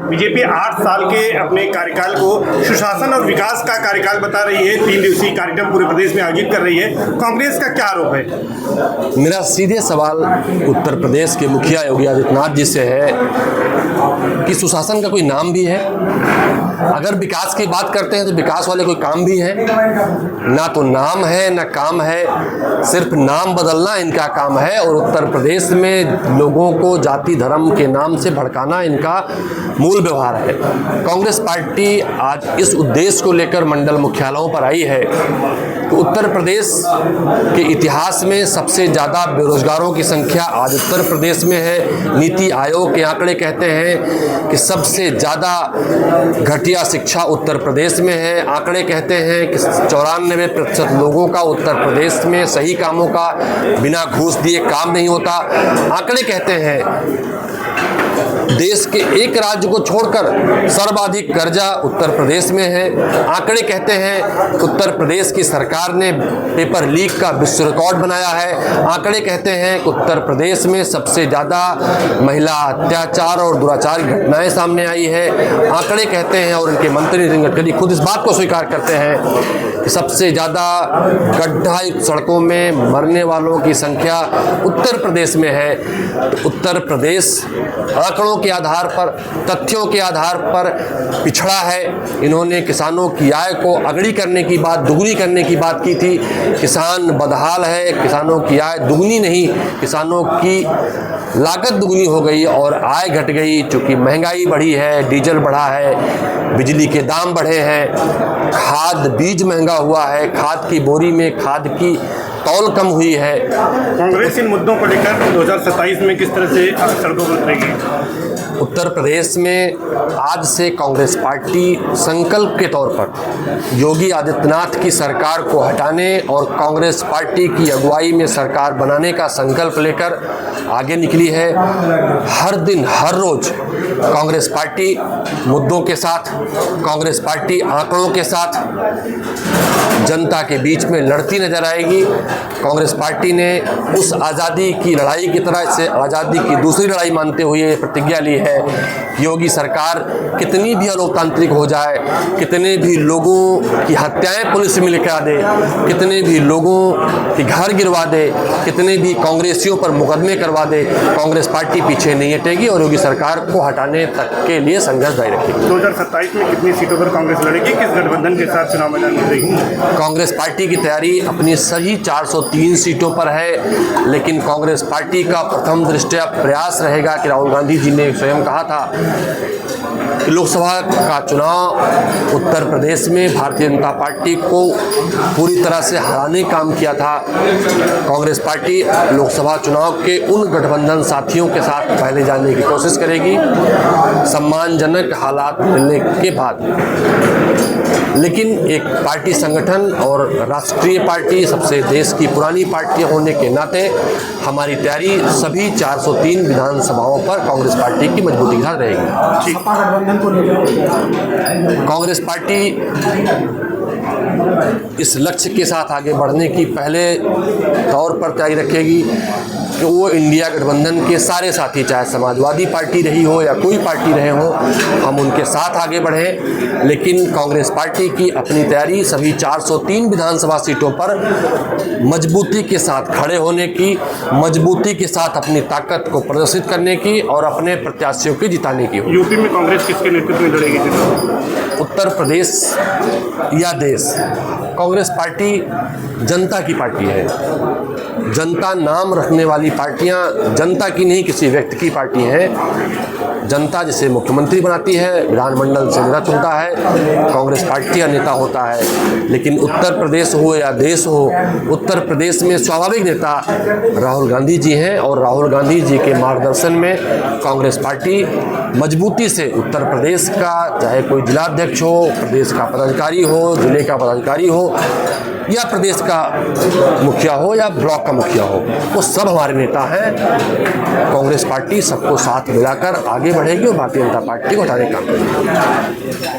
BJP 8 साल के अपने कार्यकाल को सुशासन और विकास का कार्यकाल बता रही है। 3 दिवसीय कार्यक्रम पूरे प्रदेश में आयोजित कर रही है। कांग्रेस का क्या आरोप है? मेरा सीधे सवाल उत्तर प्रदेश के मुखिया योगी आदित्यनाथ जी से है कि सुशासन का कोई नाम भी है? अगर विकास की बात करते हैं तो विकास वाले कोई काम भी है? ना तो नाम है ना काम है, सिर्फ नाम बदलना इनका काम है। और उत्तर प्रदेश में लोगों को जाति धर्म के नाम से भड़काना इनका मूल व्यवहार है। कांग्रेस पार्टी आज इस उद्देश्य को लेकर मंडल मुख्यालयों पर आई है कि उत्तर प्रदेश के इतिहास में सबसे ज़्यादा बेरोजगारों की संख्या आज उत्तर प्रदेश में है। नीति आयोग के आंकड़े कहते हैं कि सबसे ज़्यादा घटिया शिक्षा उत्तर प्रदेश में है। आंकड़े कहते हैं कि 94% लोगों का उत्तर प्रदेश में सही कामों का बिना घूस दिए काम नहीं होता। आंकड़े कहते हैं देश के एक राज्य को छोड़कर सर्वाधिक कर्जा उत्तर प्रदेश में है। आंकड़े कहते हैं उत्तर प्रदेश की सरकार ने पेपर लीक का विश्व रिकॉर्ड बनाया है। आंकड़े कहते हैं कि उत्तर प्रदेश में सबसे ज़्यादा महिला अत्याचार और दुराचार की घटनाएं सामने आई है। आंकड़े कहते हैं और उनके मंत्री नितिन गडकरी खुद इस बात को स्वीकार करते हैं कि सबसे ज़्यादा गड्ढा सड़कों में मरने वालों की संख्या उत्तर प्रदेश में है। तो उत्तर प्रदेश आंकड़ों के आधार पर, तथ्यों के आधार पर पिछड़ा है। इन्होंने किसानों की आय को अगड़ी करने की बात, दुगनी करने की बात की थी। किसान बदहाल है, किसानों की आय दुगनी नहीं, किसानों की लागत दुगनी हो गई और आय घट गई। चूँकि महंगाई बढ़ी है, डीजल बढ़ा है, बिजली के दाम बढ़े हैं, खाद बीज महंगा हुआ है, खाद की बोरी में खाद की तौल कम हुई है। कांग्रेस इन मुद्दों को लेकर 2027 में किस तरह से सड़कों पर उतरेगी? उत्तर प्रदेश में आज से कांग्रेस पार्टी संकल्प के तौर पर योगी आदित्यनाथ की सरकार को हटाने और कांग्रेस पार्टी की अगुवाई में सरकार बनाने का संकल्प लेकर आगे निकली है। हर दिन हर रोज कांग्रेस पार्टी मुद्दों के साथ, कांग्रेस पार्टी आंकड़ों के साथ जनता के बीच में लड़ती नजर आएगी। कांग्रेस पार्टी ने उस आज़ादी की लड़ाई की तरह से आज़ादी की दूसरी लड़ाई मानते हुए प्रतिज्ञा ली है। योगी सरकार कितनी भी अलोकतांत्रिक हो जाए, कितने भी लोगों की हत्याएं पुलिस में लिखा दे, कितने भी लोगों के घर गिरवा दे, कितने भी कांग्रेसियों पर मुकदमे करवा दे, कांग्रेस पार्टी पीछे नहीं हटेगी और योगी सरकार को हटाने तक के लिए संघर्ष जारी रखेगी। 2027 में कितनी सीटों पर कांग्रेस लड़ेगी? किस गठबंधन के साथ चुनाव मैदान में रहेगी? कांग्रेस पार्टी की तैयारी अपनी सही 403 सीटों पर है, लेकिन कांग्रेस पार्टी का प्रथम दृष्टया प्रयास रहेगा कि राहुल गांधी जी ने स्वयं कहा था कि लोकसभा का चुनाव उत्तर प्रदेश में भारतीय जनता पार्टी को पूरी तरह से हराने का काम किया था। कांग्रेस पार्टी लोकसभा चुनाव के उन गठबंधन साथियों के साथ पहले जाने की कोशिश करेगी सम्मानजनक हालात मिलने के बाद। लेकिन एक पार्टी संगठन और राष्ट्रीय पार्टी, सबसे देश की पुरानी पार्टी होने के नाते हमारी तैयारी सभी 403 विधानसभाओं पर कांग्रेस पार्टी की मजबूती के साथ रहेगी। कांग्रेस पार्टी इस लक्ष्य के साथ आगे बढ़ने की पहले तौर पर तैयारी रखेगी कि वो इंडिया गठबंधन के सारे साथी, चाहे समाजवादी पार्टी रही हो या कोई पार्टी रहे हो, हम उनके साथ आगे बढ़ें। लेकिन कांग्रेस पार्टी की अपनी तैयारी सभी 403 विधानसभा सीटों पर मजबूती के साथ खड़े होने की, मजबूती के साथ अपनी ताकत को प्रदर्शित करने की और अपने प्रत्याशियों को जिताने की हो। यूपी में कांग्रेस किसके नेतृत्व में लड़ेगी? उत्तर प्रदेश या देश, कांग्रेस पार्टी जनता की पार्टी है। जनता नाम रखने वाली पार्टियां जनता की नहीं, किसी व्यक्ति की पार्टी है। जनता जिसे मुख्यमंत्री बनाती है, विधानमंडल से नेता चुनता है, कांग्रेस पार्टी का नेता होता है। लेकिन उत्तर प्रदेश हो या देश हो, उत्तर प्रदेश में स्वाभाविक नेता राहुल गांधी जी हैं और राहुल गांधी जी के मार्गदर्शन में कांग्रेस पार्टी मजबूती से उत्तर प्रदेश का, चाहे कोई जिलाध्यक्ष हो, प्रदेश का पदाधिकारी हो, जिले का पदाधिकारी हो या प्रदेश का मुखिया हो या ब्लॉक का मुखिया हो, वो सब हमारे नेता हैं। कांग्रेस पार्टी सबको साथ मिलाकर आगे बढ़ेगी और भारतीय जनता पार्टी को हटाने का काम करेगी।